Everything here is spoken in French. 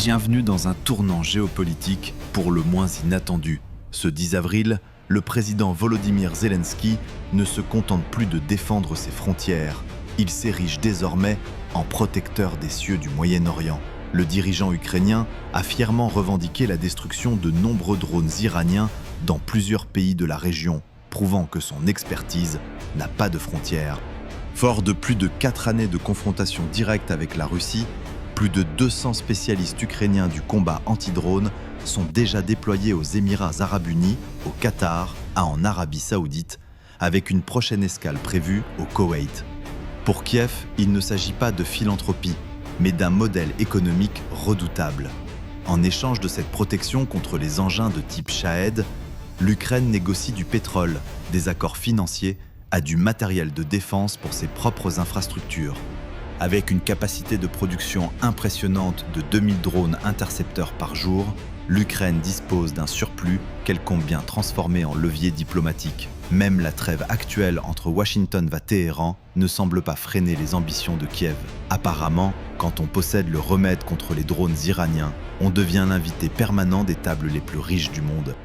Bienvenue dans un tournant géopolitique pour le moins inattendu. Ce 10 avril, le président Volodymyr Zelensky ne se contente plus de défendre ses frontières. Il s'érige désormais en protecteur des cieux du Moyen-Orient. Le dirigeant ukrainien a fièrement revendiqué la destruction de nombreux drones iraniens dans plusieurs pays de la région, prouvant que son expertise n'a pas de frontières. Fort de plus de 4 années de confrontation directe avec la Russie, plus de 200 spécialistes ukrainiens du combat anti-drone sont déjà déployés aux Émirats arabes unis, au Qatar et en Arabie saoudite, avec une prochaine escale prévue au Koweït. Pour Kiev, il ne s'agit pas de philanthropie, mais d'un modèle économique redoutable. En échange de cette protection contre les engins de type Shahed, l'Ukraine négocie du pétrole, des accords financiers et du matériel de défense pour ses propres infrastructures. Avec une capacité de production impressionnante de 2000 drones intercepteurs par jour, l'Ukraine dispose d'un surplus qu'elle compte bien transformer en levier diplomatique. Même la trêve actuelle entre Washington et Téhéran ne semble pas freiner les ambitions de Kiev. Apparemment, quand on possède le remède contre les drones iraniens, on devient l'invité permanent des tables les plus riches du monde.